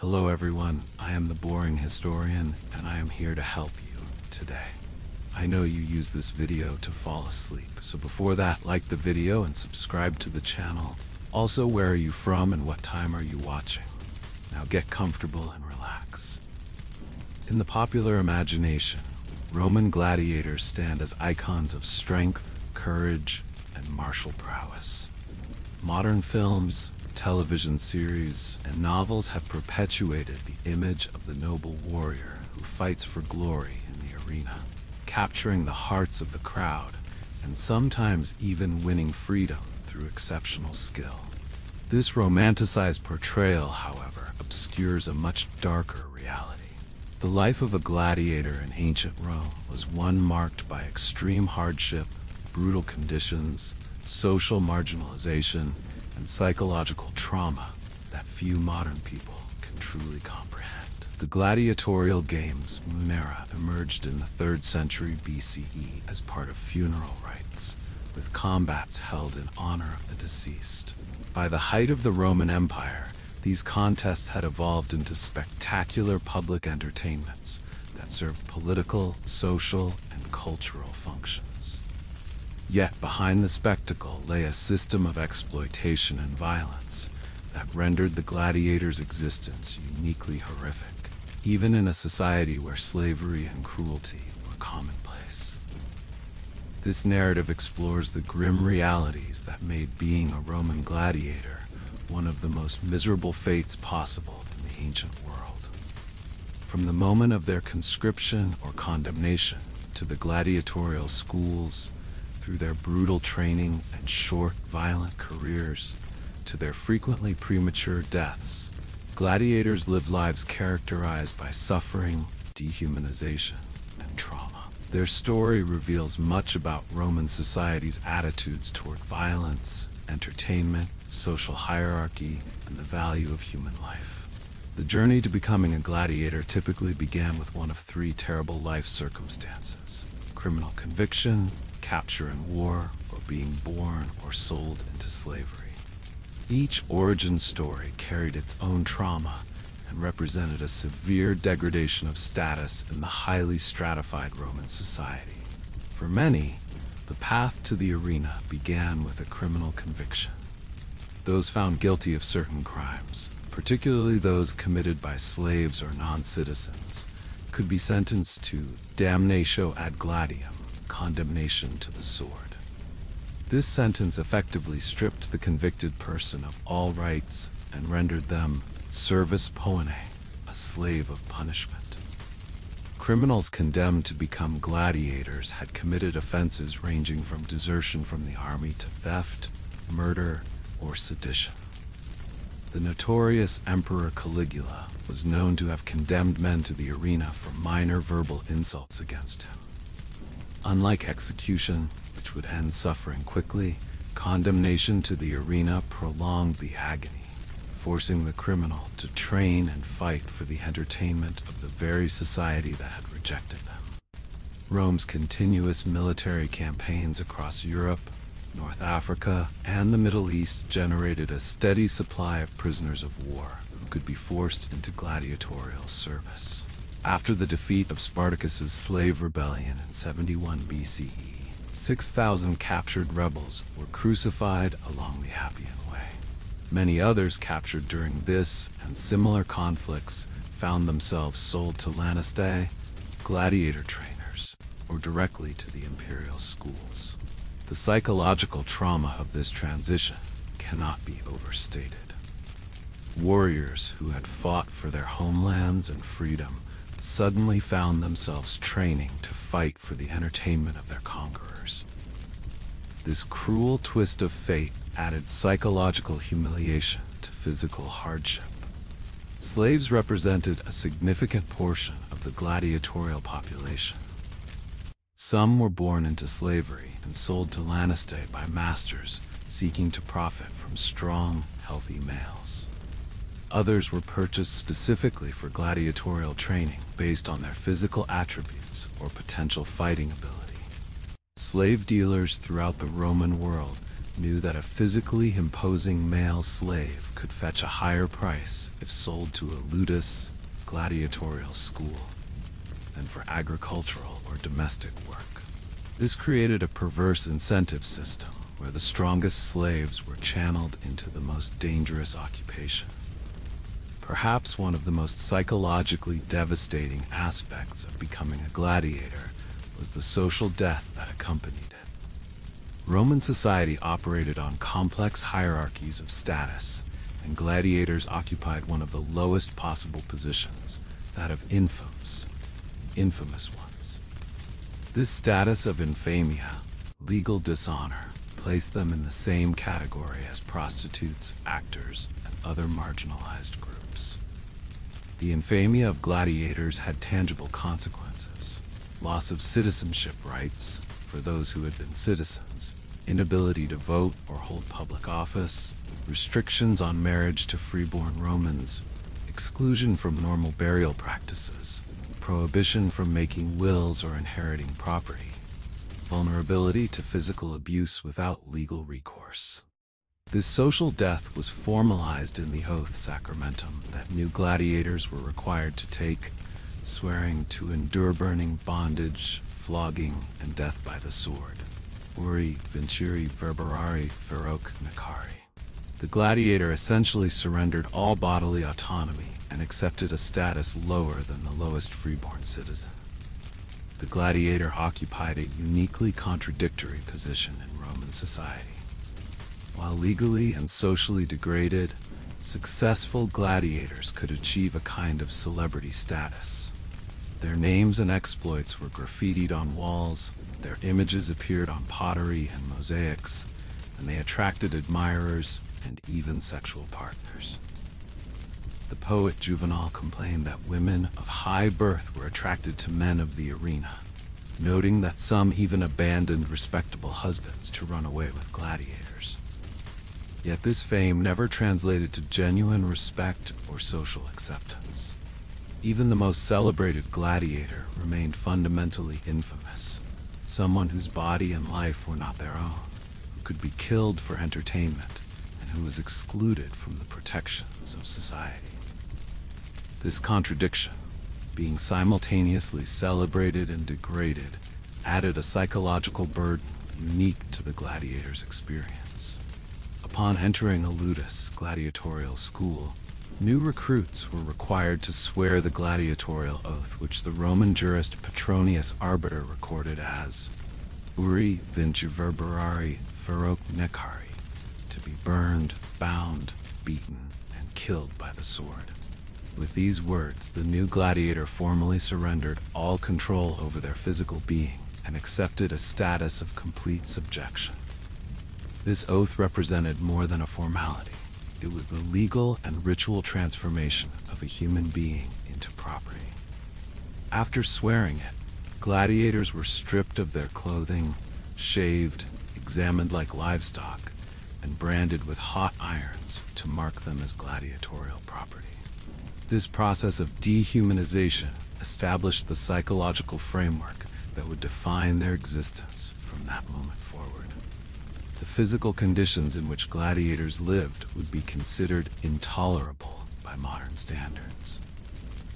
Hello everyone, I am the Boring Historian, and I am here to help you today. I know you use this video to fall asleep, so before that, like the video and subscribe to the channel. Also, where are you from and what time are you watching? Now get comfortable and relax. In the popular imagination, Roman gladiators stand as icons of strength, courage, and martial prowess. Modern films, television series, and novels have perpetuated the image of the noble warrior who fights for glory in the arena, capturing the hearts of the crowd, and sometimes even winning freedom through exceptional skill. This romanticized portrayal, however, obscures a much darker reality. The life of a gladiator in ancient Rome was one marked by extreme hardship, brutal conditions, social marginalization, and psychological trauma that few modern people can truly comprehend. The gladiatorial games, Munera, emerged in the 3rd century BCE as part of funeral rites, with combats held in honor of the deceased. By the height of the Roman Empire, these contests had evolved into spectacular public entertainments that served political, social, and cultural functions. Yet behind the spectacle lay a system of exploitation and violence that rendered the gladiators' existence uniquely horrific, even in a society where slavery and cruelty were commonplace. This narrative explores the grim realities that made being a Roman gladiator one of the most miserable fates possible in the ancient world. From the moment of their conscription or condemnation to the gladiatorial schools, through their brutal training and short, violent careers, to their frequently premature deaths, gladiators lived lives characterized by suffering, dehumanization, and trauma. Their story reveals much about Roman society's attitudes toward violence, entertainment, social hierarchy, and the value of human life. The journey to becoming a gladiator typically began with one of 3 terrible life circumstances: criminal conviction, capture in war, or being born or sold into slavery. Each origin story carried its own trauma and represented a severe degradation of status in the highly stratified Roman society. For many, the path to the arena began with a criminal conviction. Those found guilty of certain crimes, particularly those committed by slaves or non-citizens, could be sentenced to damnatio ad gladium, condemnation to the sword. This sentence effectively stripped the convicted person of all rights and rendered them servus poenae, a slave of punishment. Criminals condemned to become gladiators had committed offenses ranging from desertion from the army to theft, murder, or sedition. The notorious Emperor Caligula was known to have condemned men to the arena for minor verbal insults against him. Unlike execution, which would end suffering quickly, condemnation to the arena prolonged the agony, forcing the criminal to train and fight for the entertainment of the very society that had rejected them. Rome's continuous military campaigns across Europe, North Africa, and the Middle East generated a steady supply of prisoners of war who could be forced into gladiatorial service. After the defeat of Spartacus's slave rebellion in 71 BCE, 6,000 captured rebels were crucified along the Appian Way. Many others captured during this and similar conflicts found themselves sold to lanistae, gladiator trainers, or directly to the imperial schools. The psychological trauma of this transition cannot be overstated. Warriors who had fought for their homelands and freedom suddenly found themselves training to fight for the entertainment of their conquerors. This cruel twist of fate added psychological humiliation to physical hardship. Slaves represented a significant portion of the gladiatorial population. Some were born into slavery and sold to lanistae by masters seeking to profit from strong, healthy males. Others were purchased specifically for gladiatorial training based on their physical attributes or potential fighting ability. Slave dealers throughout the Roman world knew that a physically imposing male slave could fetch a higher price if sold to a ludus gladiatorial school than for agricultural or domestic work. This created a perverse incentive system where the strongest slaves were channeled into the most dangerous occupation. Perhaps one of the most psychologically devastating aspects of becoming a gladiator was the social death that accompanied it. Roman society operated on complex hierarchies of status, and gladiators occupied one of the lowest possible positions, that of infamous ones. This status of infamia, legal dishonor, placed them in the same category as prostitutes, actors, and other marginalized groups. The infamia of gladiators had tangible consequences: loss of citizenship rights for those who had been citizens, inability to vote or hold public office, restrictions on marriage to freeborn Romans, exclusion from normal burial practices, prohibition from making wills or inheriting property, vulnerability to physical abuse without legal recourse. This social death was formalized in the oath sacramentum that new gladiators were required to take, swearing to endure burning, bondage, flogging, and death by the sword. Uri, Vinciri, Verberari, Feroc, Necari. The gladiator essentially surrendered all bodily autonomy and accepted a status lower than the lowest freeborn citizen. The gladiator occupied a uniquely contradictory position in Roman society. While legally and socially degraded, successful gladiators could achieve a kind of celebrity status. Their names and exploits were graffitied on walls, their images appeared on pottery and mosaics, and they attracted admirers and even sexual partners. The poet Juvenal complained that women of high birth were attracted to men of the arena, noting that some even abandoned respectable husbands to run away with gladiators. Yet this fame never translated to genuine respect or social acceptance. Even the most celebrated gladiator remained fundamentally infamous, someone whose body and life were not their own, who could be killed for entertainment, and who was excluded from the protections of society. This contradiction, being simultaneously celebrated and degraded, added a psychological burden unique to the gladiator's experience. Upon entering a ludus gladiatorial school, new recruits were required to swear the gladiatorial oath, which the Roman jurist Petronius Arbiter recorded as Uri vinci verberari feroc necari, to be burned, bound, beaten, and killed by the sword. With these words, the new gladiator formally surrendered all control over their physical being and accepted a status of complete subjection. This oath represented more than a formality. It was the legal and ritual transformation of a human being into property. After swearing it, gladiators were stripped of their clothing, shaved, examined like livestock, and branded with hot irons to mark them as gladiatorial property. This process of dehumanization established the psychological framework that would define their existence from that moment forward. The physical conditions in which gladiators lived would be considered intolerable by modern standards.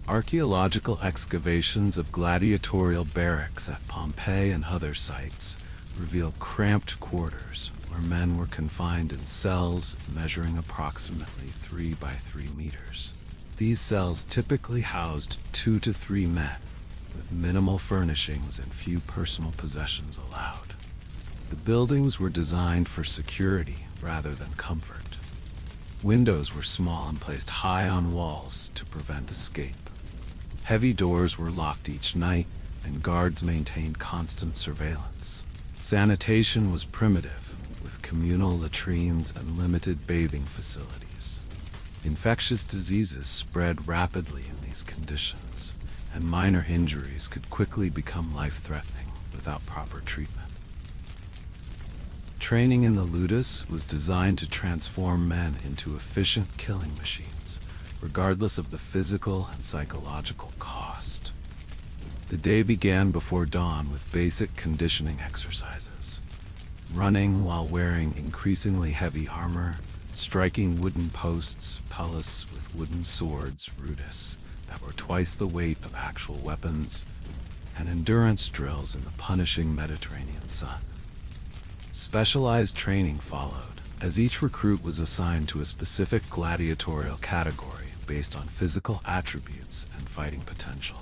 Archaeological excavations of gladiatorial barracks at Pompeii and other sites reveal cramped quarters where men were confined in cells measuring approximately 3 by 3 meters. These cells typically housed 2 to 3 men, with minimal furnishings and few personal possessions allowed. The buildings were designed for security rather than comfort. Windows were small and placed high on walls to prevent escape. Heavy doors were locked each night, and guards maintained constant surveillance. Sanitation was primitive, with communal latrines and limited bathing facilities. Infectious diseases spread rapidly in these conditions, and minor injuries could quickly become life-threatening without proper treatment. Training in the ludus was designed to transform men into efficient killing machines, regardless of the physical and psychological cost. The day began before dawn with basic conditioning exercises. running while wearing increasingly heavy armor, striking wooden posts, palace with wooden swords, rudis, that were twice the weight of actual weapons, and endurance drills in the punishing Mediterranean sun. Specialized training followed, as each recruit was assigned to a specific gladiatorial category based on physical attributes and fighting potential.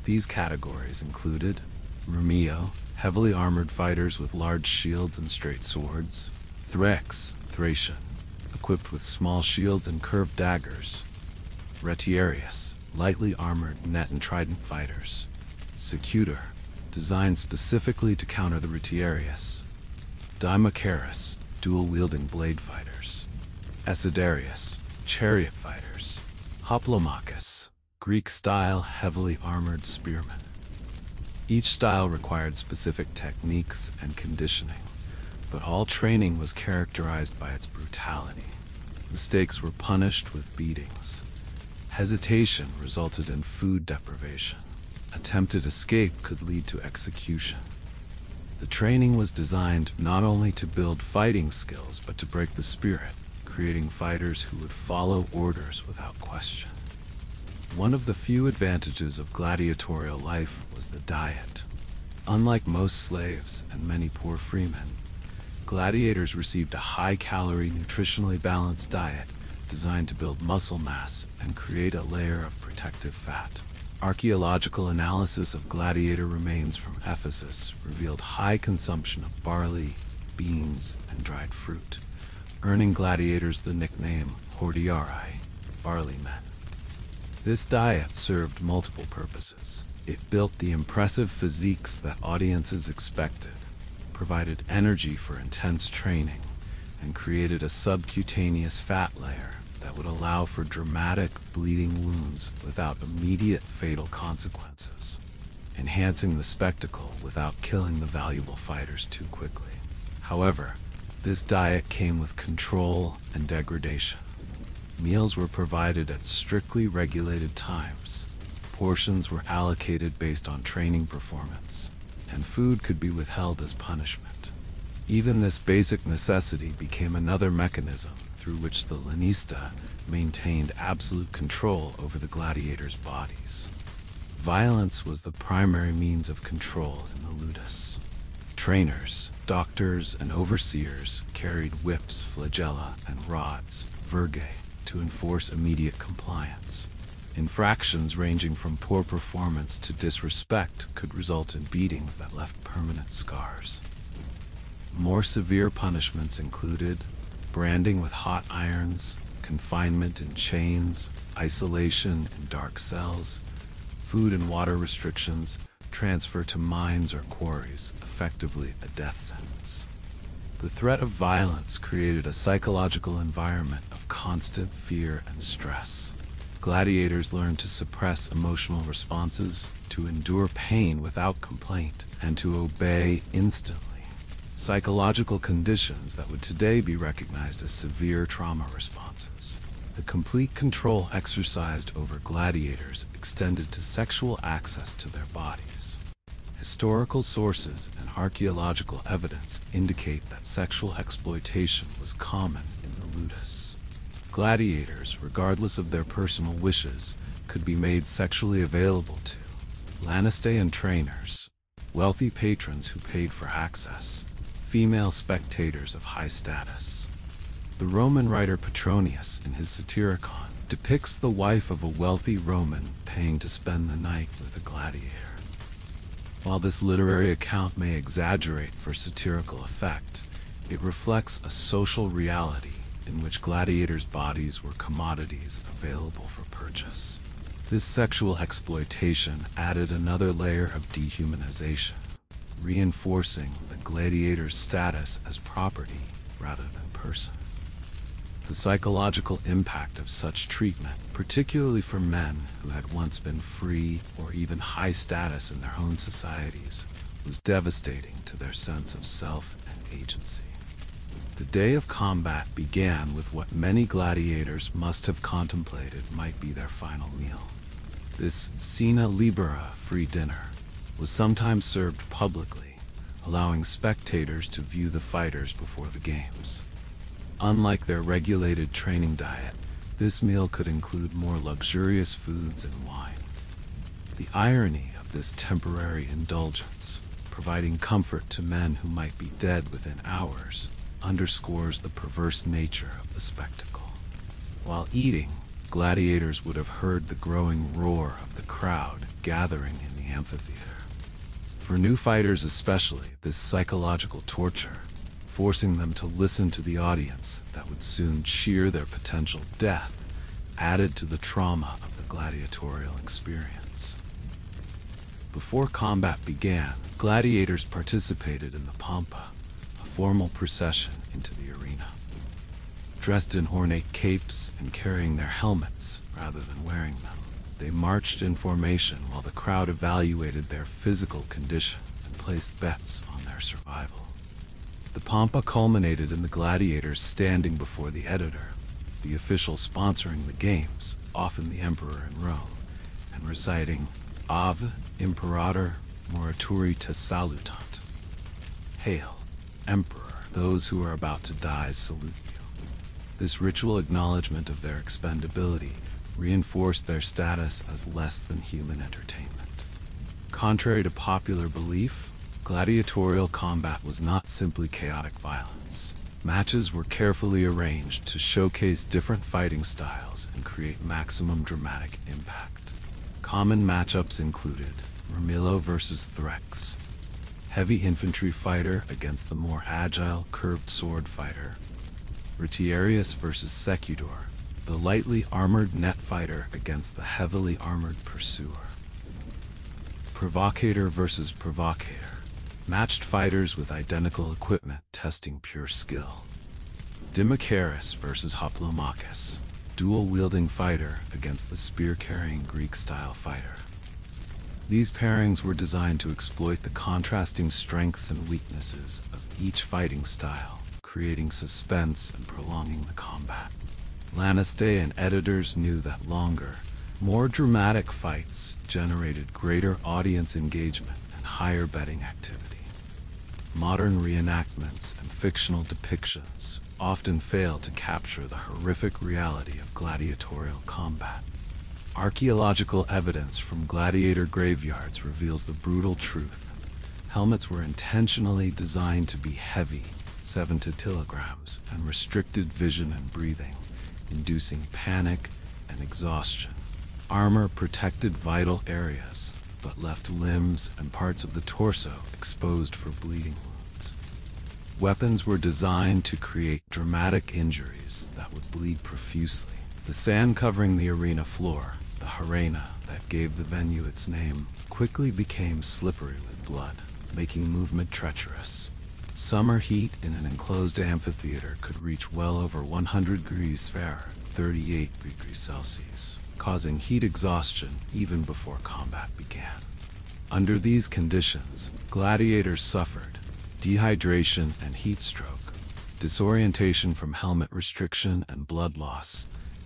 These categories included Romeo, heavily armored fighters with large shields and straight swords; Thrax, Thracian, equipped with small shields and curved daggers; Retiarius, lightly armored net and trident fighters; Secutor, designed specifically to counter the Retiarius; Dimacharius, dual-wielding blade fighters; Acidarius, chariot fighters; Hoplomachus, Greek-style heavily armored spearmen. Each style required specific techniques and conditioning, but all training was characterized by its brutality. Mistakes were punished with beatings. Hesitation resulted in food deprivation. Attempted escape could lead to execution. The training was designed not only to build fighting skills, but to break the spirit, creating fighters who would follow orders without question. One of the few advantages of gladiatorial life was the diet. Unlike most slaves and many poor freemen, gladiators received a high-calorie, nutritionally balanced diet designed to build muscle mass and create a layer of protective fat. Archaeological analysis of gladiator remains from Ephesus revealed high consumption of barley, beans, and dried fruit, earning gladiators the nickname hordearii, barley men. This diet served multiple purposes. It built the impressive physiques that audiences expected, provided energy for intense training, and created a subcutaneous fat layer that would allow for dramatic bleeding wounds without immediate fatal consequences, enhancing the spectacle without killing the valuable fighters too quickly. However, this diet came with control and degradation. Meals were provided at strictly regulated times. Portions were allocated based on training performance, and food could be withheld as punishment. Even this basic necessity became another mechanism through which the lanista maintained absolute control over the gladiators' bodies. Violence was the primary means of control in the ludus. Trainers, doctors, and overseers carried whips, flagella, and rods, virgae, to enforce immediate compliance. Infractions ranging from poor performance to disrespect could result in beatings that left permanent scars. More severe punishments included branding with hot irons, confinement in chains, isolation in dark cells, food and water restrictions, transfer to mines or quarries, effectively a death sentence. The threat of violence created a psychological environment of constant fear and stress. Gladiators learned to suppress emotional responses, to endure pain without complaint, and to obey instantly. Psychological conditions that would today be recognized as severe trauma responses. The complete control exercised over gladiators extended to sexual access to their bodies. Historical sources and archaeological evidence indicate that sexual exploitation was common in the ludus. Gladiators, regardless of their personal wishes, could be made sexually available to Lanistaean trainers, wealthy patrons who paid for access, female spectators of high status. The Roman writer Petronius, in his Satyricon, depicts the wife of a wealthy Roman paying to spend the night with a gladiator. While this literary account may exaggerate for satirical effect, it reflects a social reality in which gladiators' bodies were commodities available for purchase. This sexual exploitation added another layer of dehumanization, reinforcing the gladiator's status as property rather than person. The psychological impact of such treatment, particularly for men who had once been free or even high status in their own societies, was devastating to their sense of self and agency. The day of combat began with what many gladiators must have contemplated might be their final meal. This cena libera, free dinner, was sometimes served publicly, allowing spectators to view the fighters before the games. Unlike their regulated training diet, this meal could include more luxurious foods and wine. The irony of this temporary indulgence, providing comfort to men who might be dead within hours, underscores the perverse nature of the spectacle. While eating, gladiators would have heard the growing roar of the crowd gathering in the amphitheater. For new fighters especially, this psychological torture, forcing them to listen to the audience that would soon cheer their potential death, added to the trauma of the gladiatorial experience. Before combat began, gladiators participated in the pampa, a formal procession into the arena. Dressed in ornate capes and carrying their helmets rather than wearing them, they marched in formation while the crowd evaluated their physical condition and placed bets on their survival. The pampa culminated in the gladiators standing before the editor, the official sponsoring the games, often the emperor in Rome, and reciting Ave Imperator Morituri te salutant. Hail, Emperor, those who are about to die salute you. This ritual acknowledgement of their expendability reinforced their status as less than human entertainment. Contrary to popular belief, gladiatorial combat was not simply chaotic violence. Matches were carefully arranged to showcase different fighting styles and create maximum dramatic impact. Common matchups included Ramillo versus Threx, heavy infantry fighter against the more agile, curved sword fighter, Retiarius versus Secutor, the lightly armored net fighter against the heavily armored pursuer. Provocator versus Provocator, matched fighters with identical equipment testing pure skill. Dimicharis versus Hoplomachus, dual-wielding fighter against the spear-carrying Greek-style fighter. These pairings were designed to exploit the contrasting strengths and weaknesses of each fighting style, creating suspense and prolonging the combat. Lannister and editors knew that longer, more dramatic fights generated greater audience engagement and higher betting activity. Modern reenactments and fictional depictions often fail to capture the horrific reality of gladiatorial combat. Archaeological evidence from gladiator graveyards reveals the brutal truth. Helmets were intentionally designed to be heavy, 70 kilograms, and restricted vision and breathing, inducing panic and exhaustion. Armor protected vital areas, but left limbs and parts of the torso exposed for bleeding wounds. Weapons were designed to create dramatic injuries that would bleed profusely. The sand covering the arena floor, the arena that gave the venue its name, quickly became slippery with blood, making movement treacherous. Summer heat in an enclosed amphitheater could reach well over 100 degrees Fahrenheit, 38 degrees Celsius, causing heat exhaustion even before combat began. Under these conditions, gladiators suffered dehydration and heat stroke, disorientation from helmet restriction and blood loss,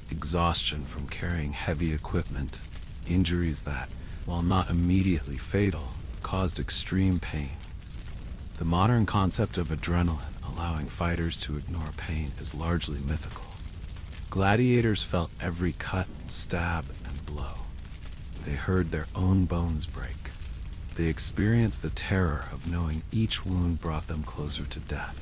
exhaustion from carrying heavy equipment, injuries that, while not immediately fatal, caused extreme pain. The modern concept of adrenaline allowing fighters to ignore pain is largely mythical. Gladiators felt every cut, stab, and blow. They heard their own bones break. They experienced the terror of knowing each wound brought them closer to death.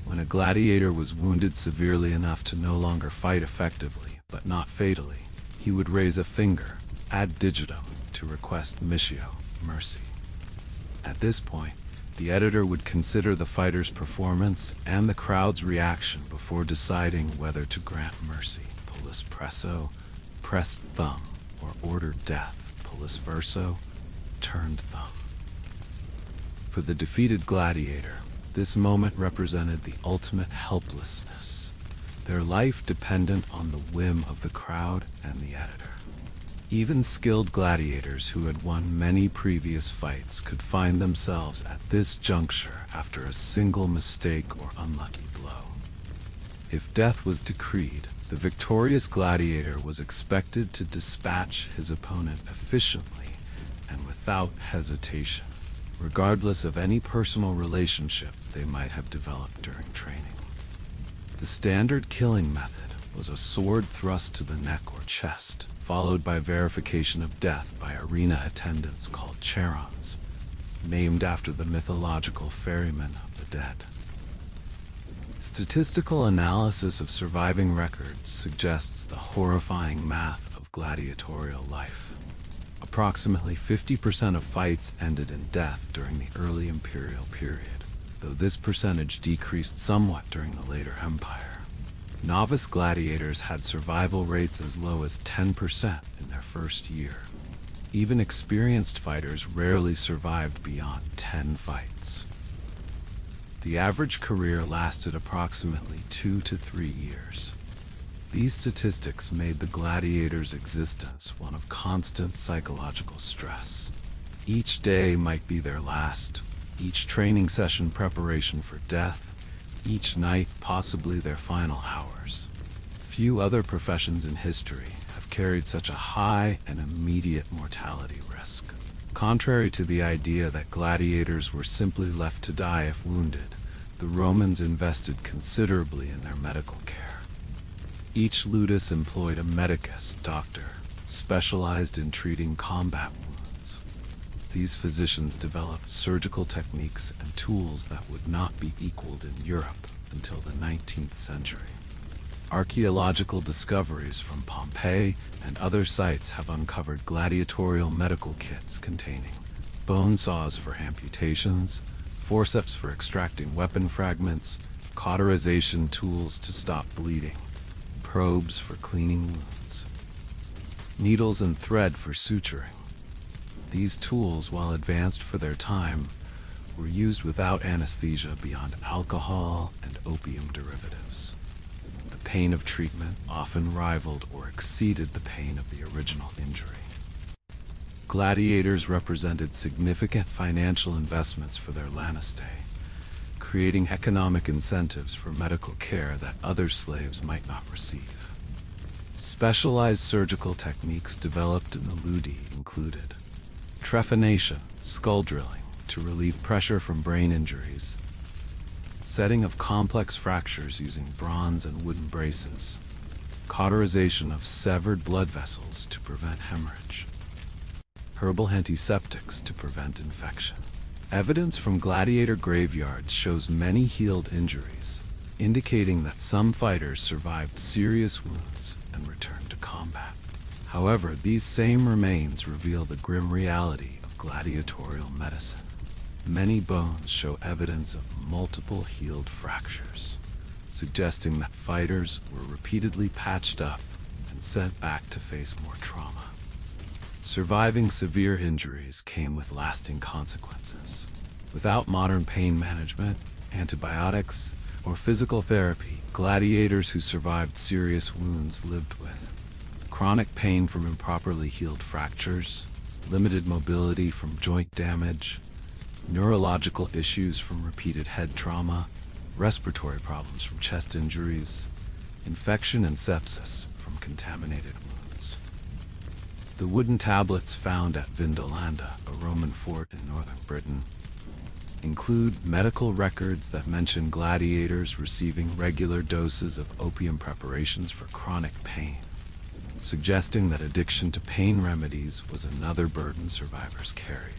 When a gladiator was wounded severely enough to no longer fight effectively, but not fatally, he would raise a finger, ad digitum, to request missio, mercy. At this point, the editor would consider the fighter's performance and the crowd's reaction before deciding whether to grant mercy, pollis presso, pressed thumb, or order death, pollis verso, turned thumb. For the defeated gladiator, this moment represented the ultimate helplessness, their life dependent on the whim of the crowd and the editor. Even skilled gladiators who had won many previous fights could find themselves at this juncture after a single mistake or unlucky blow. If death was decreed, the victorious gladiator was expected to dispatch his opponent efficiently and without hesitation. regardless of any personal relationship they might have developed during training. The standard killing method was a sword thrust to the neck or chest, followed by verification of death by arena attendants called charons, named after the mythological ferrymen of the dead. Statistical analysis of surviving records suggests the horrifying math of gladiatorial life. Approximately 50% of fights ended in death during the early imperial period, though this percentage decreased somewhat during the later empire. Novice gladiators had survival rates as low as 10% in their first year. Even experienced fighters rarely survived beyond 10 fights. The average career lasted approximately 2 to 3 years. These statistics made the gladiator's existence one of constant psychological stress. Each day might be their last, each training session preparation for death, each night possibly their final hours. Few other professions in history have carried such a high and immediate mortality risk. Contrary to the idea that gladiators were simply left to die if wounded, the Romans invested considerably in their medical care. Each ludus employed a medicus, doctor, specialized in treating combat wounds. These physicians developed surgical techniques and tools that would not be equaled in Europe until the 19th century. Archaeological discoveries from Pompeii and other sites have uncovered gladiatorial medical kits containing bone saws for amputations, forceps for extracting weapon fragments, cauterization tools to stop bleeding, probes for cleaning wounds, needles and thread for suturing. These tools, while advanced for their time, were used without anesthesia beyond alcohol and opium derivatives. The pain of treatment often rivaled or exceeded the pain of the original injury. Gladiators represented significant financial investments for their lanistae, creating economic incentives for medical care that other slaves might not receive. Specialized surgical techniques developed in the ludi included trephination, skull drilling, to relieve pressure from brain injuries, setting of complex fractures using bronze and wooden braces, cauterization of severed blood vessels to prevent hemorrhage, herbal antiseptics to prevent infection. Evidence from gladiator graveyards shows many healed injuries, indicating that some fighters survived serious wounds and returned to combat. However, these same remains reveal the grim reality of gladiatorial medicine. Many bones show evidence of multiple healed fractures, suggesting that fighters were repeatedly patched up and sent back to face more trauma. Surviving severe injuries came with lasting consequences. Without modern pain management, antibiotics, or physical therapy, gladiators who survived serious wounds lived with chronic pain from improperly healed fractures, limited mobility from joint damage, neurological issues from repeated head trauma, respiratory problems from chest injuries, infection and sepsis from contaminated wounds. The wooden tablets found at Vindolanda, a Roman fort in northern Britain, include medical records that mention gladiators receiving regular doses of opium preparations for chronic pain, suggesting that addiction to pain remedies was another burden survivors carried.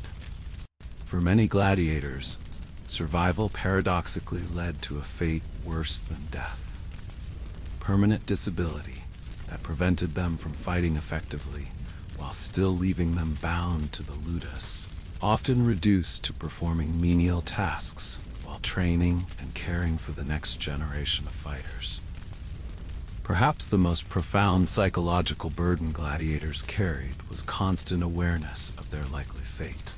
For many gladiators, survival paradoxically led to a fate worse than death: permanent disability that prevented them from fighting effectively while still leaving them bound to the ludus, often reduced to performing menial tasks while training and caring for the next generation of fighters. Perhaps the most profound psychological burden gladiators carried was constant awareness of their likely fate.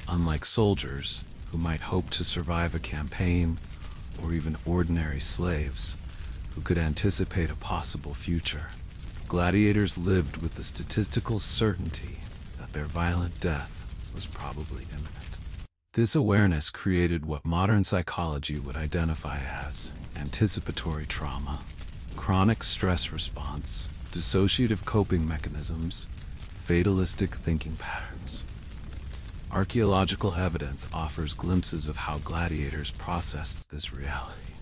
Unlike soldiers, who might hope to survive a campaign, or even ordinary slaves, who could anticipate a possible future, gladiators lived with the statistical certainty that their violent death was probably imminent. This awareness created what modern psychology would identify as anticipatory trauma, chronic stress response, dissociative coping mechanisms, fatalistic thinking patterns. Archaeological evidence offers glimpses of how gladiators processed this reality.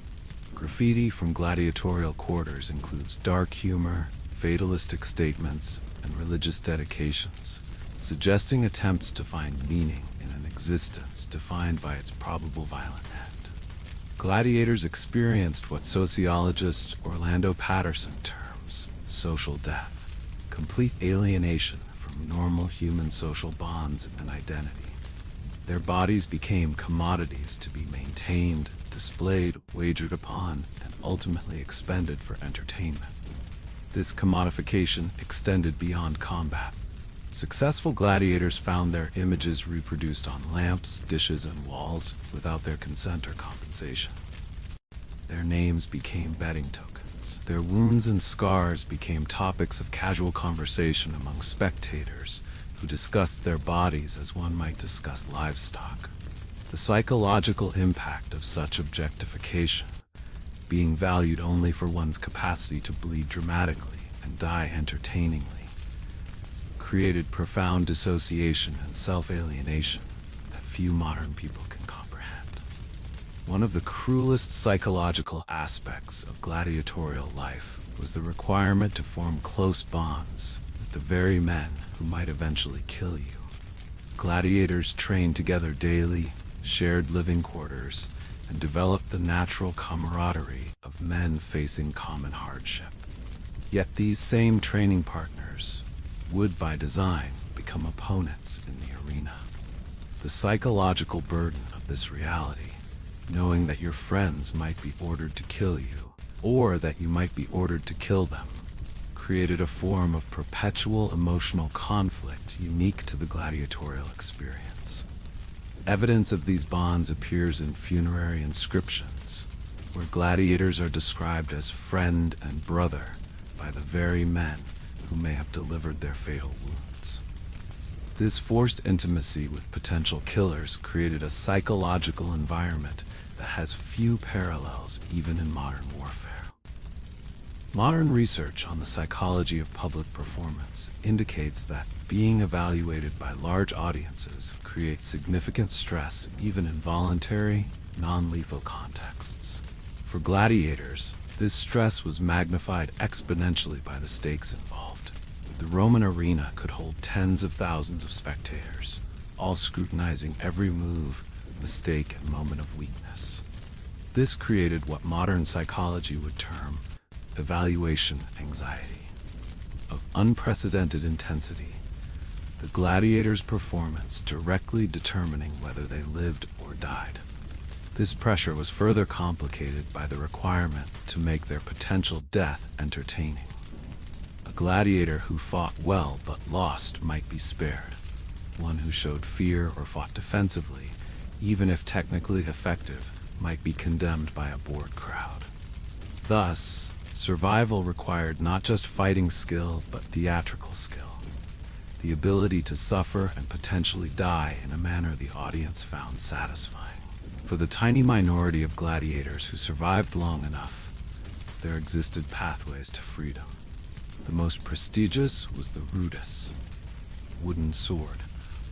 Graffiti from gladiatorial quarters includes dark humor, fatalistic statements, and religious dedications, suggesting attempts to find meaning in an existence defined by its probable violent end. Gladiators experienced what sociologist Orlando Patterson terms social death, complete alienation from normal human social bonds and identity. Their bodies became commodities to be maintained, displayed, wagered upon, and ultimately expended for entertainment. This commodification extended beyond combat. Successful gladiators found their images reproduced on lamps, dishes, and walls without their consent or compensation. Their names became betting tokens. Their wounds and scars became topics of casual conversation among spectators who discussed their bodies as one might discuss livestock. The psychological impact of such objectification, being valued only for one's capacity to bleed dramatically and die entertainingly, created profound dissociation and self-alienation that few modern people can comprehend. One of the cruelest psychological aspects of gladiatorial life was the requirement to form close bonds with the very men who might eventually kill you. Gladiators trained together daily, shared living quarters, and developed the natural camaraderie of men facing common hardship. Yet these same training partners would, by design, become opponents in the arena. The psychological burden of this reality, knowing that your friends might be ordered to kill you, or that you might be ordered to kill them, created a form of perpetual emotional conflict unique to the gladiatorial experience. Evidence of these bonds appears in funerary inscriptions, where gladiators are described as friend and brother by the very men who may have delivered their fatal wounds. This forced intimacy with potential killers created a psychological environment that has few parallels even in modern warfare. Modern research on the psychology of public performance indicates that being evaluated by large audiences creates significant stress even in voluntary, non-lethal contexts. For gladiators, this stress was magnified exponentially by the stakes involved. The Roman arena could hold tens of thousands of spectators, all scrutinizing every move, mistake, and moment of weakness. This created what modern psychology would term evaluation anxiety. Of unprecedented intensity, the gladiator's performance directly determining whether they lived or died. This pressure was further complicated by the requirement to make their potential death entertaining. A gladiator who fought well but lost might be spared. One who showed fear or fought defensively, even if technically effective, might be condemned by a bored crowd. Thus, survival required not just fighting skill, but theatrical skill. The ability to suffer and potentially die in a manner the audience found satisfying. For the tiny minority of gladiators who survived long enough, there existed pathways to freedom. The most prestigious was the rudis, wooden sword,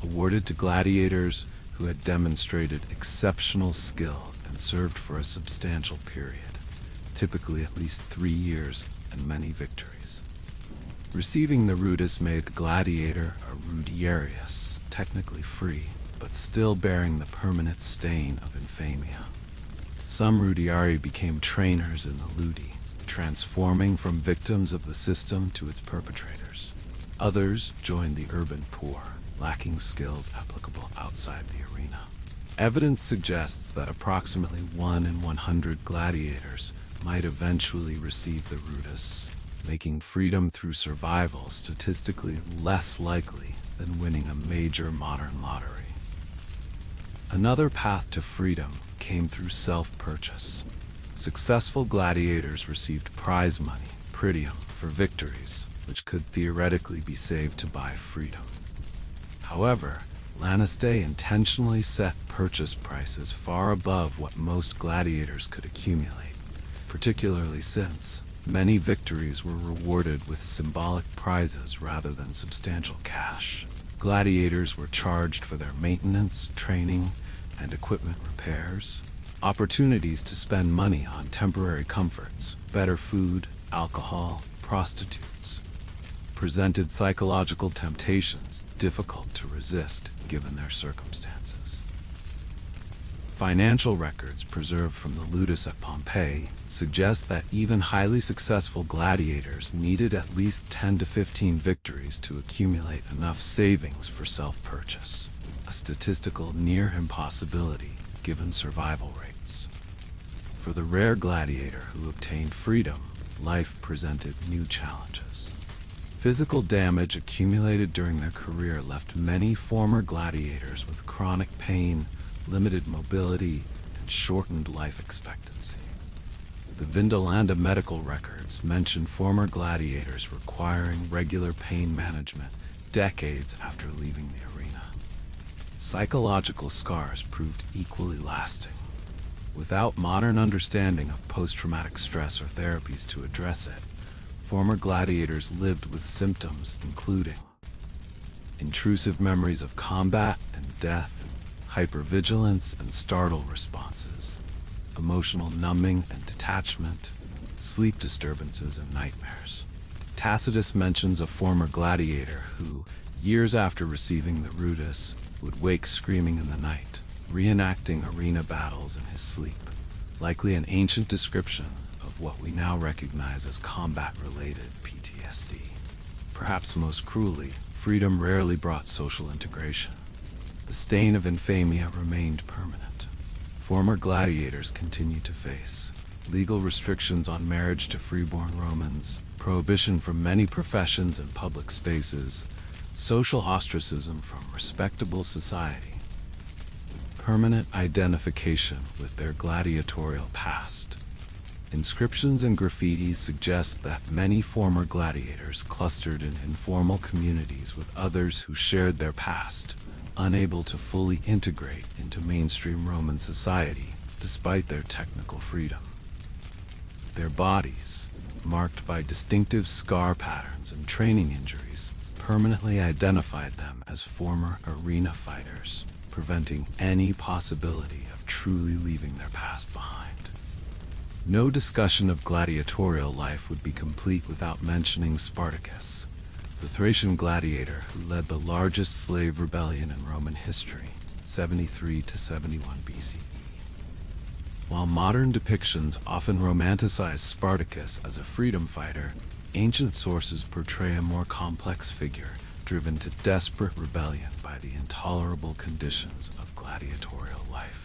awarded to gladiators who had demonstrated exceptional skill and served for a substantial period, typically at least 3 years and many victories. Receiving the rudis made the gladiator a rudiarius, technically free, but still bearing the permanent stain of infamia. Some rudiari became trainers in the ludi, transforming from victims of the system to its perpetrators. Others joined the urban poor, lacking skills applicable outside the arena. Evidence suggests that approximately 1 in 100 gladiators might eventually receive the rudis, making freedom through survival statistically less likely than winning a major modern lottery. Another path to freedom came through self-purchase. Successful gladiators received prize money, pretium, for victories, which could theoretically be saved to buy freedom. However, Lannister intentionally set purchase prices far above what most gladiators could accumulate, particularly since many victories were rewarded with symbolic prizes rather than substantial cash. Gladiators were charged for their maintenance, training, and equipment repairs. Opportunities to spend money on temporary comforts, better food, alcohol, prostitutes, presented psychological temptations difficult to resist given their circumstances. Financial records preserved from the ludus at Pompeii suggest that even highly successful gladiators needed at least 10 to 15 victories to accumulate enough savings for self-purchase, a statistical near impossibility given survival rates. For the rare gladiator who obtained freedom, life presented new challenges. Physical damage accumulated during their career left many former gladiators with chronic pain, limited mobility, and shortened life expectancy. The Vindolanda medical records mention former gladiators requiring regular pain management decades after leaving the arena. Psychological scars proved equally lasting. Without modern understanding of post-traumatic stress or therapies to address it, former gladiators lived with symptoms including intrusive memories of combat and death, hypervigilance and startle responses, emotional numbing and detachment, sleep disturbances and nightmares. Tacitus mentions a former gladiator who, years after receiving the rudis, would wake screaming in the night, reenacting arena battles in his sleep, likely an ancient description of what we now recognize as combat-related PTSD. Perhaps most cruelly, freedom rarely brought social integration. The stain of infamia remained permanent. Former gladiators continued to face legal restrictions on marriage to freeborn Romans, prohibition from many professions and public spaces, social ostracism from respectable society, permanent identification with their gladiatorial past. Inscriptions and graffitis suggest that many former gladiators clustered in informal communities with others who shared their past, unable to fully integrate into mainstream Roman society despite their technical freedom. Their bodies, marked by distinctive scar patterns and training injuries, permanently identified them as former arena fighters, preventing any possibility of truly leaving their past behind. No discussion of gladiatorial life would be complete without mentioning Spartacus, the Thracian gladiator who led the largest slave rebellion in Roman history, 73 to 71 BCE. While modern depictions often romanticize Spartacus as a freedom fighter, ancient sources portray a more complex figure, driven to desperate rebellion by the intolerable conditions of gladiatorial life.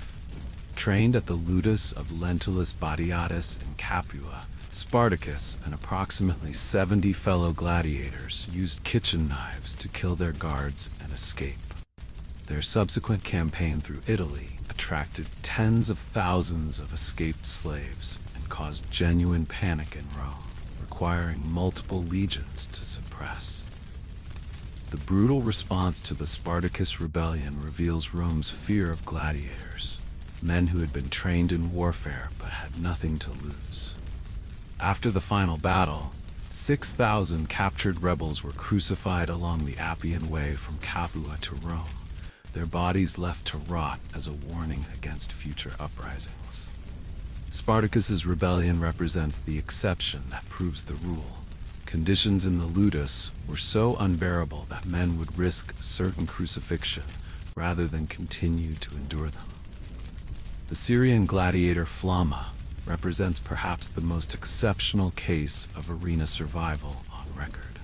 Trained at the ludus of Lentulus Batiatus in Capua, Spartacus and approximately 70 fellow gladiators used kitchen knives to kill their guards and escape. Their subsequent campaign through Italy attracted tens of thousands of escaped slaves and caused genuine panic in Rome, requiring multiple legions to suppress. The brutal response to the Spartacus rebellion reveals Rome's fear of gladiators, men who had been trained in warfare but had nothing to lose. After the final battle, 6,000 captured rebels were crucified along the Appian Way from Capua to Rome, their bodies left to rot as a warning against future uprisings. Spartacus's rebellion represents the exception that proves the rule. Conditions in the ludus were so unbearable that men would risk certain crucifixion rather than continue to endure them. The Syrian gladiator Flamma represents perhaps the most exceptional case of arena survival on record.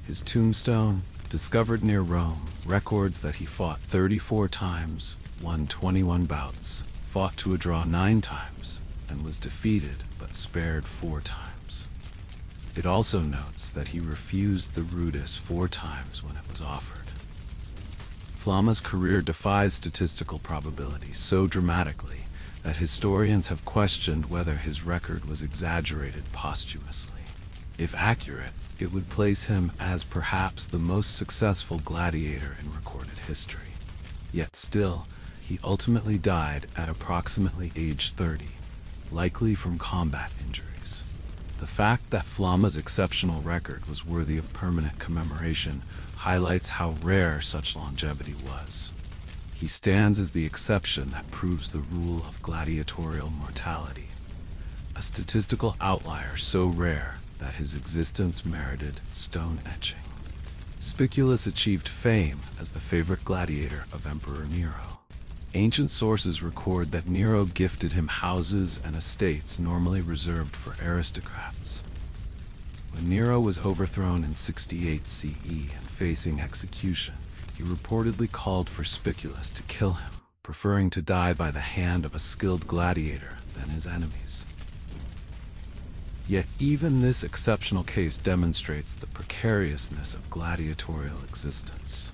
His tombstone, discovered near Rome, records that he fought 34 times, won 21 bouts, fought to a draw 9 times, and was defeated but spared 4 times. It also notes that he refused the rudis 4 times when it was offered. Flamma's career defies statistical probability so dramatically that historians have questioned whether his record was exaggerated posthumously. If accurate, it would place him as perhaps the most successful gladiator in recorded history. Yet still, he ultimately died at approximately age 30, likely from combat injuries. The fact that Flamma's exceptional record was worthy of permanent commemoration highlights how rare such longevity was. He stands as the exception that proves the rule of gladiatorial mortality, a statistical outlier so rare that his existence merited stone etching. Spiculus achieved fame as the favorite gladiator of Emperor Nero. Ancient sources record that Nero gifted him houses and estates normally reserved for aristocrats. When Nero was overthrown in 68 CE and facing execution, he reportedly called for Spiculus to kill him, preferring to die by the hand of a skilled gladiator than his enemies. Yet even this exceptional case demonstrates the precariousness of gladiatorial existence.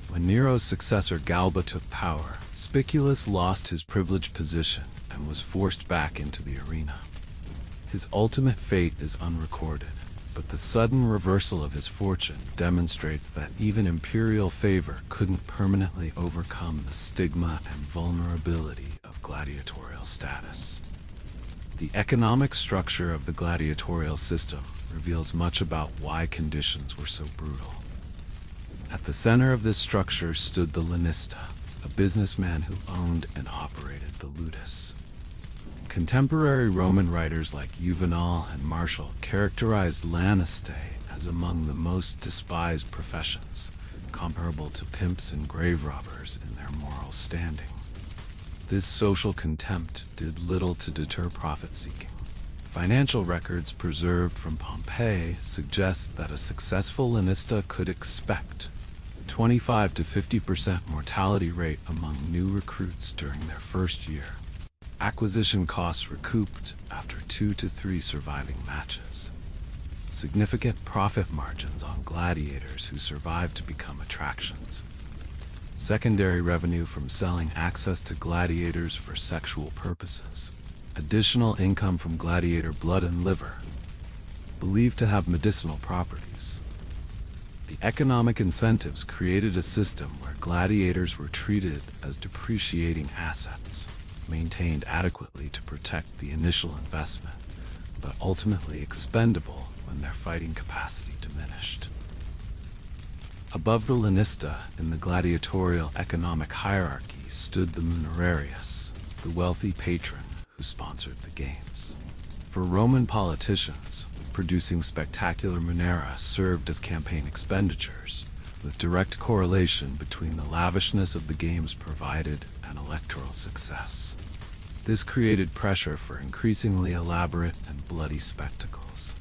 When Nero's successor Galba took power, Spiculus lost his privileged position and was forced back into the arena. His ultimate fate is unrecorded, but the sudden reversal of his fortune demonstrates that even imperial favor couldn't permanently overcome the stigma and vulnerability of gladiatorial status. The economic structure of the gladiatorial system reveals much about why conditions were so brutal. At the center of this structure stood the lanista, a businessman who owned and operated the ludus. Contemporary Roman writers like Juvenal and Martial characterized laniste as among the most despised professions, comparable to pimps and grave robbers in their moral standing. This social contempt did little to deter profit-seeking. Financial records preserved from Pompeii suggest that a successful lanista could expect 25 to 50% mortality rate among new recruits during their first year. Acquisition costs recouped after 2 to 3 surviving matches. Significant profit margins on gladiators who survived to become attractions. Secondary revenue from selling access to gladiators for sexual purposes. Additional income from gladiator blood and liver, believed to have medicinal properties. The economic incentives created a system where gladiators were treated as depreciating assets, maintained adequately to protect the initial investment, but ultimately expendable when their fighting capacity diminished. Above the lanista in the gladiatorial economic hierarchy stood the munerius, the wealthy patron who sponsored the games. For Roman politicians, producing spectacular munera served as campaign expenditures, with direct correlation between the lavishness of the games provided and electoral success. This created pressure for increasingly elaborate and bloody spectacles.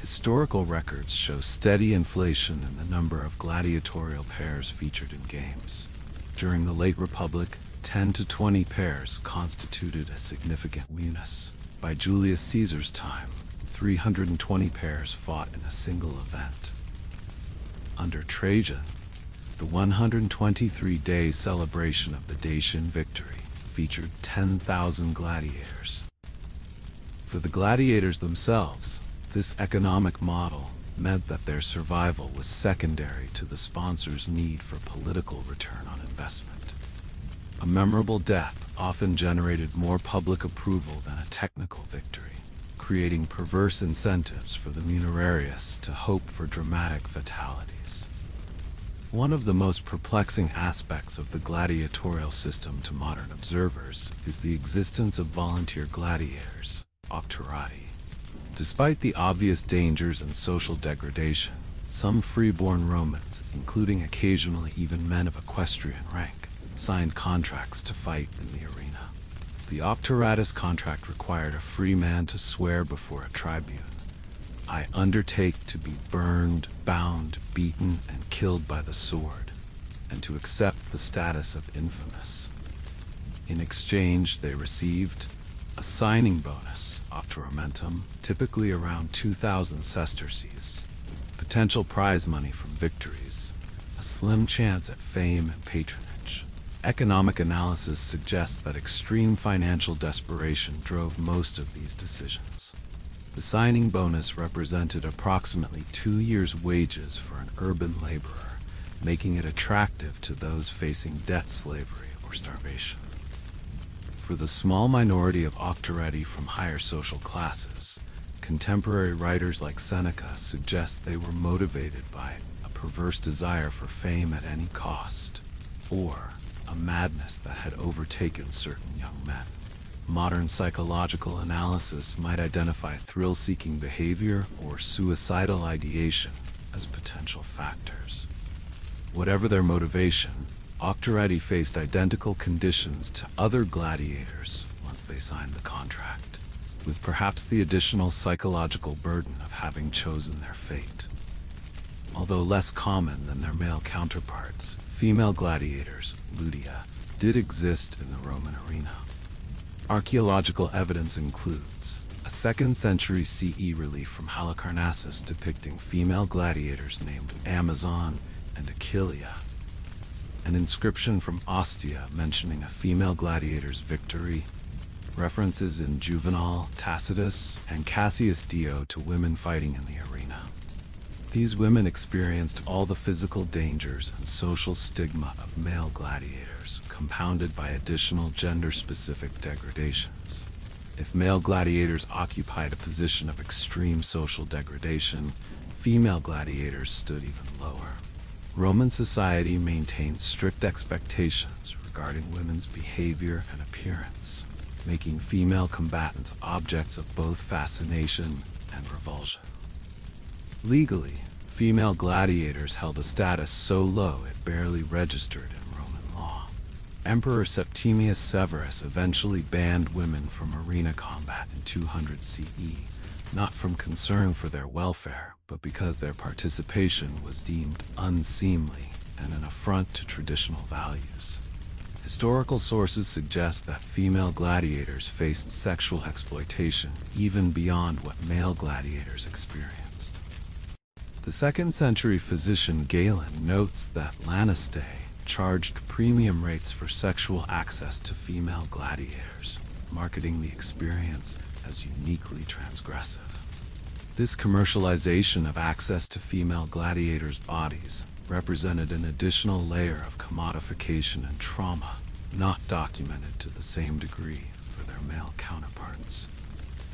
Historical records show steady inflation in the number of gladiatorial pairs featured in games. During the late Republic, 10 to 20 pairs constituted a significant munus. By Julius Caesar's time, 320 pairs fought in a single event. Under Trajan, the 123-day celebration of the Dacian victory featured 10,000 gladiators. For the gladiators themselves, this economic model meant that their survival was secondary to the sponsor's need for political return on investment. A memorable death often generated more public approval than a technical victory, creating perverse incentives for the munerius to hope for dramatic fatalities. One of the most perplexing aspects of the gladiatorial system to modern observers is the existence of volunteer gladiators, auctorati. Despite the obvious dangers and social degradation, some freeborn Romans, including occasionally even men of equestrian rank, signed contracts to fight in the arena. The auctoratus contract required a free man to swear before a tribune, "I undertake to be burned, bound, beaten, and killed by the sword," and to accept the status of infamous. In exchange, they received a signing bonus, auctoramentum, typically around 2,000 sesterces, potential prize money from victories, a slim chance at fame and patronage. Economic analysis suggests that extreme financial desperation drove most of these decisions. The signing bonus represented approximately 2 years' wages for an urban laborer, making it attractive to those facing debt slavery or starvation. For the small minority of auctorati from higher social classes, contemporary writers like Seneca suggest they were motivated by a perverse desire for fame at any cost, or a madness that had overtaken certain young men. Modern psychological analysis might identify thrill-seeking behavior or suicidal ideation as potential factors. Whatever their motivation, Octorotti faced identical conditions to other gladiators once they signed the contract, with perhaps the additional psychological burden of having chosen their fate. Although less common than their male counterparts, female gladiators, ludia, did exist in the Roman arena. Archaeological evidence includes a 2nd century CE relief from Halicarnassus depicting female gladiators named Amazon and Achillea, an inscription from Ostia mentioning a female gladiator's victory, references in Juvenal, Tacitus, and Cassius Dio to women fighting in the arena. These women experienced all the physical dangers and social stigma of male gladiators, compounded by additional gender-specific degradations. If male gladiators occupied a position of extreme social degradation, female gladiators stood even lower. Roman society maintained strict expectations regarding women's behavior and appearance, making female combatants objects of both fascination and revulsion. Legally, female gladiators held a status so low it barely registered in Roman law. Emperor Septimius Severus eventually banned women from arena combat in 200 CE, not from concern for their welfare, but because their participation was deemed unseemly and an affront to traditional values. Historical sources suggest that female gladiators faced sexual exploitation even beyond what male gladiators experienced. The 2nd century physician Galen notes that Lannister charged premium rates for sexual access to female gladiators, marketing the experience as uniquely transgressive. This commercialization of access to female gladiators' bodies represented an additional layer of commodification and trauma, not documented to the same degree for their male counterparts.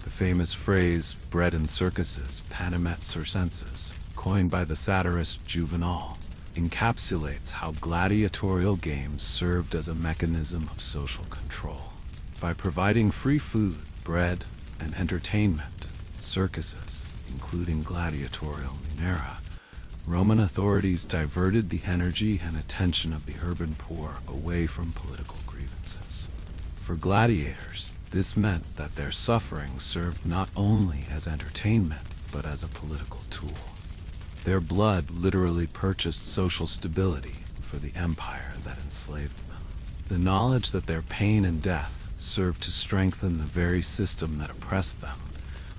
The famous phrase, bred in circuses, panem circenses, coined by the satirist Juvenal, encapsulates how gladiatorial games served as a mechanism of social control. By providing free food, bread, and entertainment, circuses, including gladiatorial munera, Roman authorities diverted the energy and attention of the urban poor away from political grievances. For gladiators, this meant that their suffering served not only as entertainment, but as a political tool. Their blood literally purchased social stability for the empire that enslaved them. The knowledge that their pain and death served to strengthen the very system that oppressed them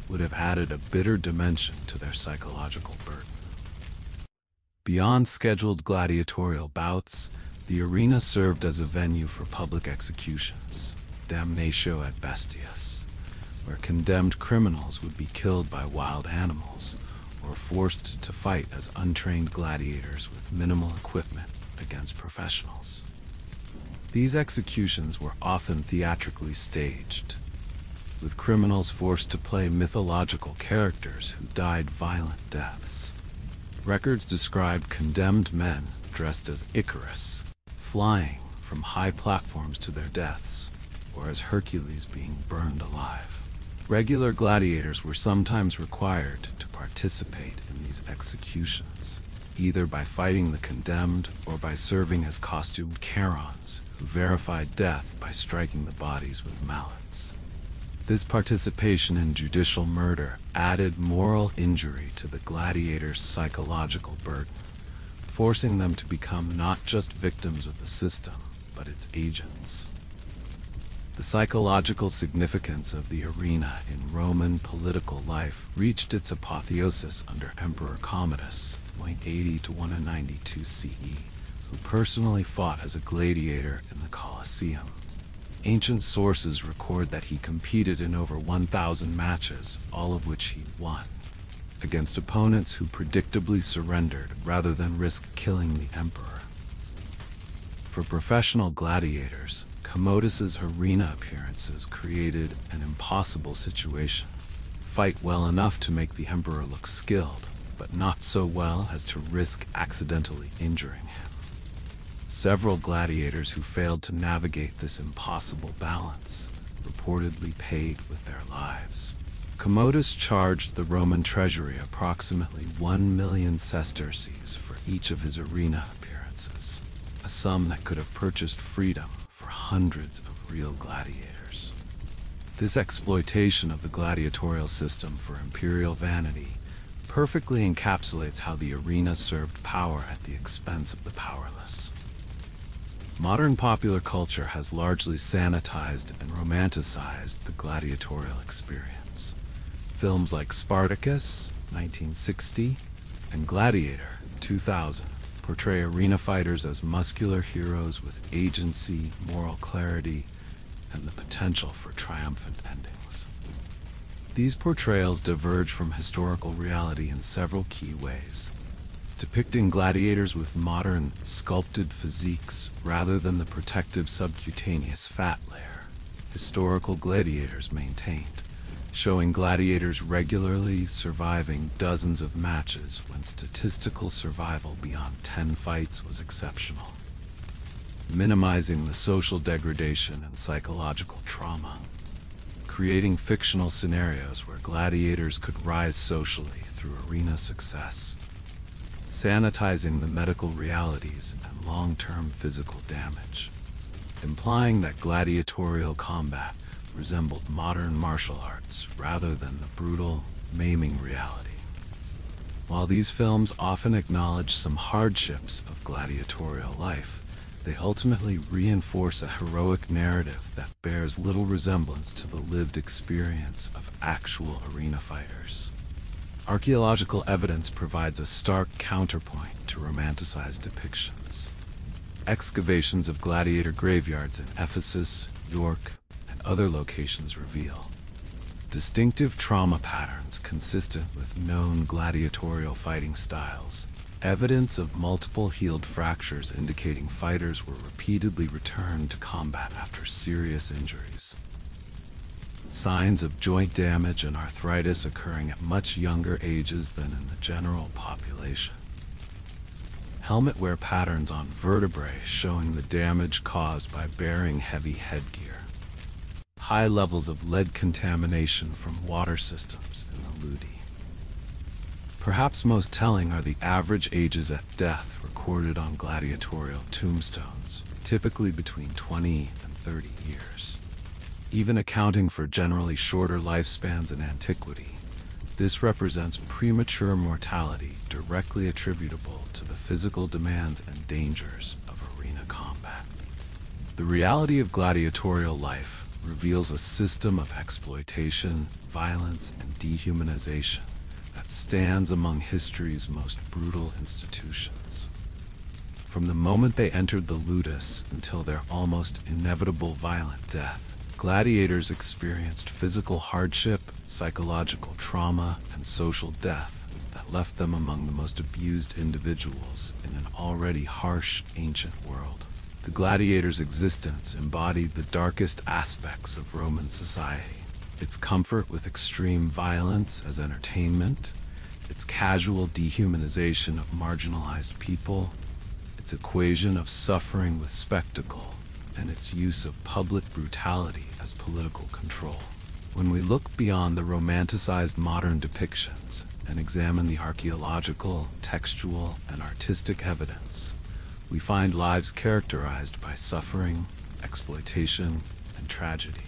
would have added a bitter dimension to their psychological burden. Beyond scheduled gladiatorial bouts, the arena served as a venue for public executions, damnatio ad bestias, where condemned criminals would be killed by wild animals or forced to fight as untrained gladiators with minimal equipment against professionals. These executions were often theatrically staged, with criminals forced to play mythological characters who died violent deaths. Records described condemned men dressed as Icarus, flying from high platforms to their deaths, or as Hercules being burned alive. Regular gladiators were sometimes required to participate in these executions, either by fighting the condemned or by serving as costumed charons who verified death by striking the bodies with mallets. This participation in judicial murder added moral injury to the gladiators' psychological burden, forcing them to become not just victims of the system, but its agents. The psychological significance of the arena in Roman political life reached its apotheosis under Emperor Commodus, 180 to 192 CE, who personally fought as a gladiator in the Colosseum. Ancient sources record that he competed in over 1,000 matches, all of which he won, against opponents who predictably surrendered rather than risk killing the emperor. For professional gladiators, Commodus's arena appearances created an impossible situation. Fight well enough to make the emperor look skilled, but not so well as to risk accidentally injuring him. Several gladiators who failed to navigate this impossible balance reportedly paid with their lives. Commodus charged the Roman treasury approximately 1 million sesterces for each of his arena appearances, a sum that could have purchased freedom for hundreds of real gladiators. This exploitation of the gladiatorial system for imperial vanity perfectly encapsulates how the arena served power at the expense of the powerless. Modern popular culture has largely sanitized and romanticized the gladiatorial experience. Films like Spartacus, 1960, and Gladiator, 2000, portray arena fighters as muscular heroes with agency, moral clarity, and the potential for triumphant endings. These portrayals diverge from historical reality in several key ways, depicting gladiators with modern, sculpted physiques rather than the protective subcutaneous fat layer historical gladiators maintained, showing gladiators regularly surviving dozens of matches when statistical survival beyond 10 fights was exceptional, minimizing the social degradation and psychological trauma, creating fictional scenarios where gladiators could rise socially through arena success, sanitizing the medical realities and long-term physical damage, implying that gladiatorial combat resembled modern martial arts rather than the brutal, maiming reality. While these films often acknowledge some hardships of gladiatorial life, they ultimately reinforce a heroic narrative that bears little resemblance to the lived experience of actual arena fighters. Archaeological evidence provides a stark counterpoint to romanticized depictions. Excavations of gladiator graveyards in Ephesus, York, and other locations reveal distinctive trauma patterns consistent with known gladiatorial fighting styles, evidence of multiple healed fractures indicating fighters were repeatedly returned to combat after serious injuries, signs of joint damage and arthritis occurring at much younger ages than in the general population, helmet wear patterns on vertebrae showing the damage caused by bearing heavy headgear, high levels of lead contamination from water systems in the Ludi. Perhaps most telling are the average ages at death recorded on gladiatorial tombstones, typically between 20 and 30 years. Even accounting for generally shorter lifespans in antiquity, this represents premature mortality directly attributable to the physical demands and dangers of arena combat. The reality of gladiatorial life reveals a system of exploitation, violence, and dehumanization that stands among history's most brutal institutions. From the moment they entered the ludus until their almost inevitable violent death, gladiators experienced physical hardship, psychological trauma, and social death that left them among the most abused individuals in an already harsh, ancient world. The gladiator's existence embodied the darkest aspects of Roman society. Its comfort with extreme violence as entertainment, its casual dehumanization of marginalized people, its equation of suffering with spectacle, and its use of public brutality as political control. When we look beyond the romanticized modern depictions and examine the archaeological, textual, and artistic evidence, we find lives characterized by suffering, exploitation, and tragedy.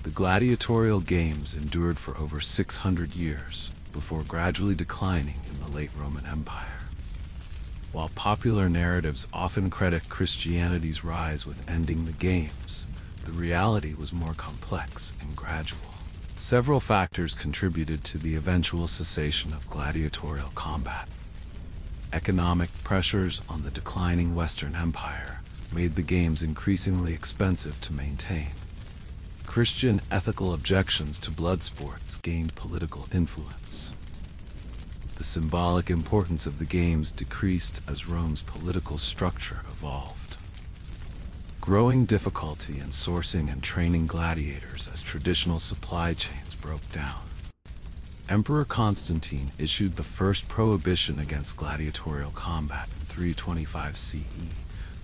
The gladiatorial games endured for over 600 years before gradually declining in the late Roman Empire. While popular narratives often credit Christianity's rise with ending the games, the reality was more complex and gradual. Several factors contributed to the eventual cessation of gladiatorial combat. Economic pressures on the declining Western Empire made the games increasingly expensive to maintain. Christian ethical objections to blood sports gained political influence. The symbolic importance of the games decreased as Rome's political structure evolved. Growing difficulty in sourcing and training gladiators as traditional supply chains broke down. Emperor Constantine issued the first prohibition against gladiatorial combat in 325 CE,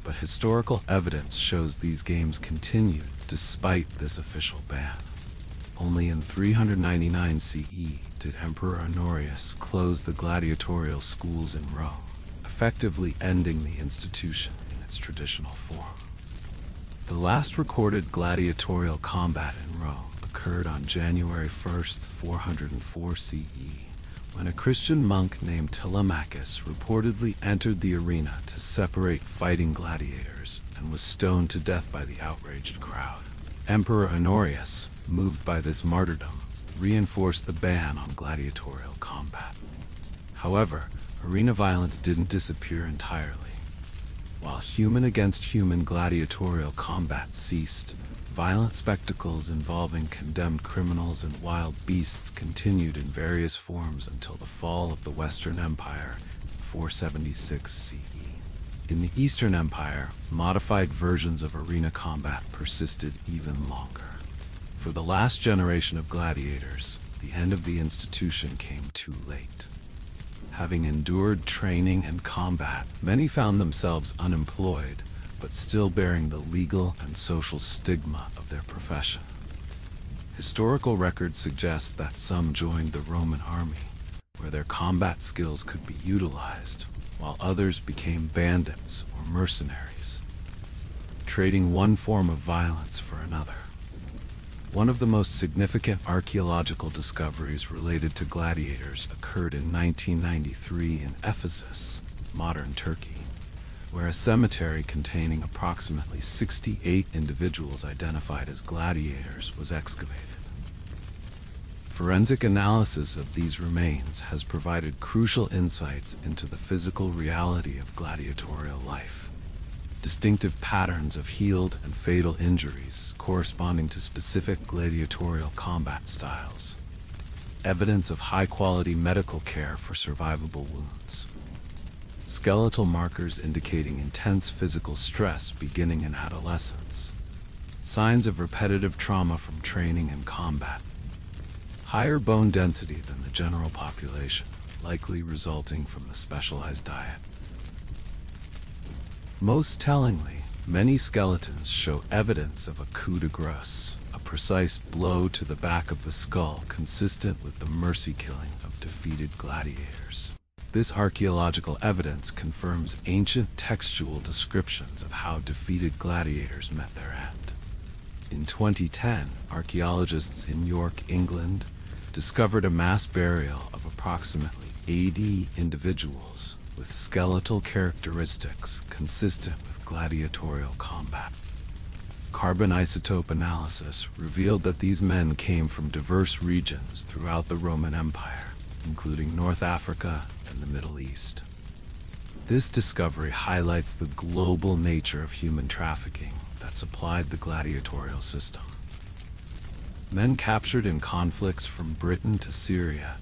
but historical evidence shows these games continued despite this official ban. Only in 399 CE did Emperor Honorius close the gladiatorial schools in Rome, effectively ending the institution in its traditional form. The last recorded gladiatorial combat in Rome occurred on January 1st, 404 CE, when a Christian monk named Telemachus reportedly entered the arena to separate fighting gladiators and was stoned to death by the outraged crowd. Emperor Honorius, moved by this martyrdom, reinforced the ban on gladiatorial combat. However, arena violence didn't disappear entirely. While human against human gladiatorial combat ceased, violent spectacles involving condemned criminals and wild beasts continued in various forms until the fall of the Western Empire in 476 CE. In the Eastern Empire, modified versions of arena combat persisted even longer. For the last generation of gladiators, the end of the institution came too late. Having endured training and combat, many found themselves unemployed, but still bearing the legal and social stigma of their profession. Historical records suggest that some joined the Roman army, where their combat skills could be utilized, while others became bandits or mercenaries, trading one form of violence for another. One of the most significant archaeological discoveries related to gladiators occurred in 1993 in Ephesus, modern Turkey, where a cemetery containing approximately 68 individuals identified as gladiators was excavated. Forensic analysis of these remains has provided crucial insights into the physical reality of gladiatorial life. Distinctive patterns of healed and fatal injuries corresponding to specific gladiatorial combat styles. Evidence of high-quality medical care for survivable wounds. Skeletal markers indicating intense physical stress beginning in adolescence. Signs of repetitive trauma from training and combat. Higher bone density than the general population, likely resulting from the specialized diet. Most tellingly, many skeletons show evidence of a coup de grace, a precise blow to the back of the skull consistent with the mercy killing of defeated gladiators. This archaeological evidence confirms ancient textual descriptions of how defeated gladiators met their end. In 2010, archaeologists in York, England, discovered a mass burial of approximately 80 individuals with skeletal characteristics consistent with gladiatorial combat. Carbon isotope analysis revealed that these men came from diverse regions throughout the Roman Empire, including North Africa and the Middle East. This discovery highlights the global nature of human trafficking that supplied the gladiatorial system. Men captured in conflicts from Britain to Syria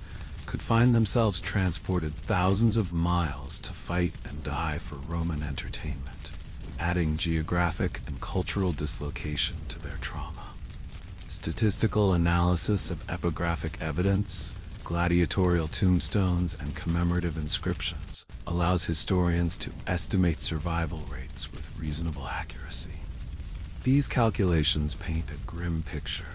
could find themselves transported thousands of miles to fight and die for Roman entertainment, adding geographic and cultural dislocation to their trauma. Statistical analysis of epigraphic evidence, gladiatorial tombstones, and commemorative inscriptions allows historians to estimate survival rates with reasonable accuracy. These calculations paint a grim picture.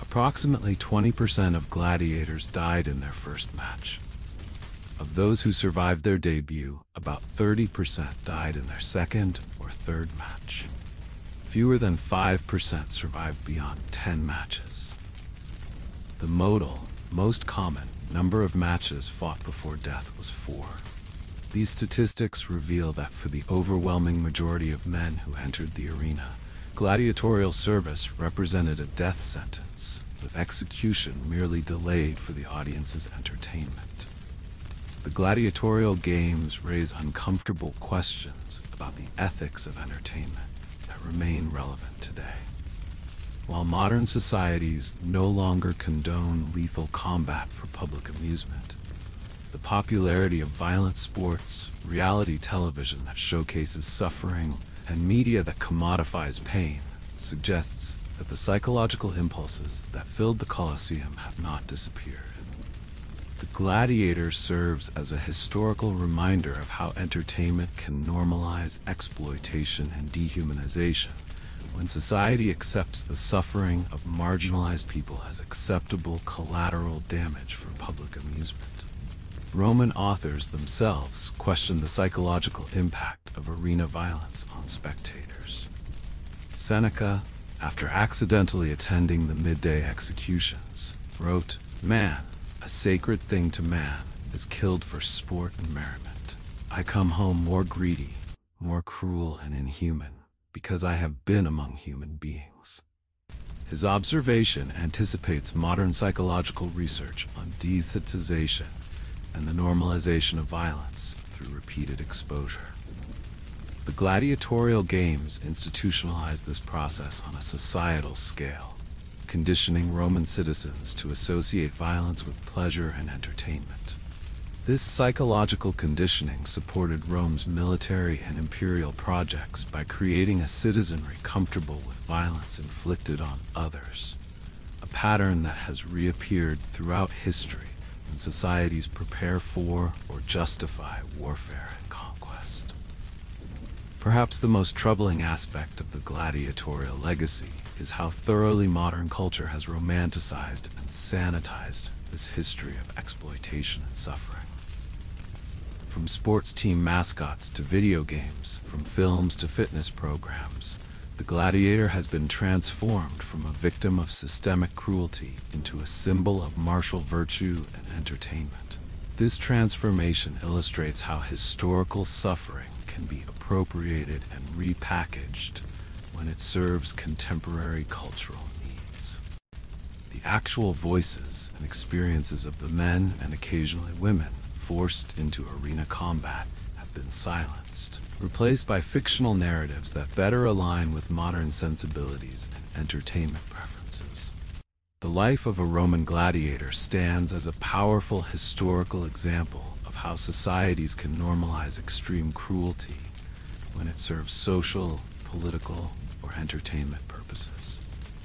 Approximately 20% of gladiators died in their first match. Of those who survived their debut, about 30% died in their second or third match. Fewer than 5% survived beyond 10 matches. The modal, most common, number of matches fought before death was 4. These statistics reveal that for the overwhelming majority of men who entered the arena, gladiatorial service represented a death sentence, with execution merely delayed for the audience's entertainment. The gladiatorial games raise uncomfortable questions about the ethics of entertainment that remain relevant today. While modern societies no longer condone lethal combat for public amusement, the popularity of violent sports, reality television that showcases suffering, and media that commodifies pain suggests that the psychological impulses that filled the Colosseum have not disappeared. The Gladiator serves as a historical reminder of how entertainment can normalize exploitation and dehumanization. When society accepts the suffering of marginalized people as acceptable collateral damage for public amusement. Roman authors themselves questioned the psychological impact of arena violence on spectators. Seneca, after accidentally attending the midday executions, wrote, "Man, a sacred thing to man, is killed for sport and merriment. I come home more greedy, more cruel and inhuman, because I have been among human beings." His observation anticipates modern psychological research on desensitization and the normalization of violence through repeated exposure. The gladiatorial games institutionalized this process on a societal scale, conditioning Roman citizens to associate violence with pleasure and entertainment. This psychological conditioning supported Rome's military and imperial projects by creating a citizenry comfortable with violence inflicted on others, a pattern that has reappeared throughout history when societies prepare for or justify warfare and conquest. Perhaps the most troubling aspect of the gladiatorial legacy is how thoroughly modern culture has romanticized and sanitized this history of exploitation and suffering. From sports team mascots to video games, from films to fitness programs, the gladiator has been transformed from a victim of systemic cruelty into a symbol of martial virtue and entertainment. This transformation illustrates how historical suffering can be appropriated and repackaged when it serves contemporary cultural needs. The actual voices and experiences of the men and occasionally women forced into arena combat have been silenced, replaced by fictional narratives that better align with modern sensibilities and entertainment preferences. The life of a Roman gladiator stands as a powerful historical example of how societies can normalize extreme cruelty when it serves social, political, or entertainment purposes.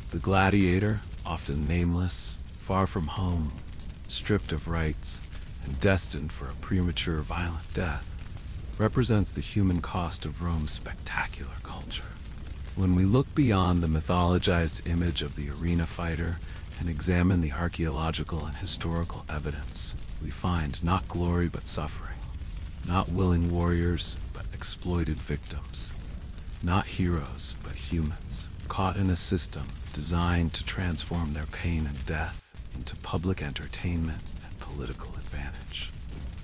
The gladiator, often nameless, far from home, stripped of rights, and destined for a premature, violent death, represents the human cost of Rome's spectacular culture. When we look beyond the mythologized image of the arena fighter and examine the archaeological and historical evidence, we find not glory but suffering, not willing warriors but exploited victims, not heroes but humans, caught in a system designed to transform their pain and death into public entertainment and political advantage.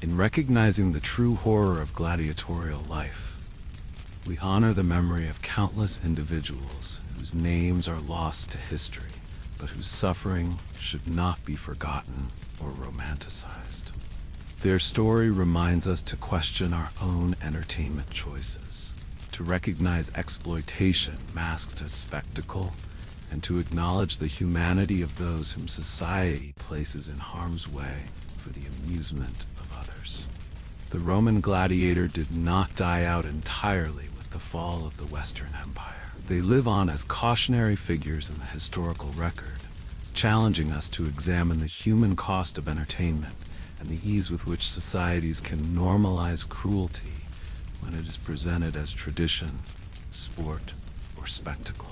In recognizing the true horror of gladiatorial life, we honor the memory of countless individuals whose names are lost to history, but whose suffering should not be forgotten or romanticized. Their story reminds us to question our own entertainment choices, to recognize exploitation masked as spectacle, and to acknowledge the humanity of those whom society places in harm's way for the amusement of others. The Roman gladiator did not die out entirely with the fall of the Western Empire. They live on as cautionary figures in the historical record, challenging us to examine the human cost of entertainment and the ease with which societies can normalize cruelty when it is presented as tradition, sport, or spectacle.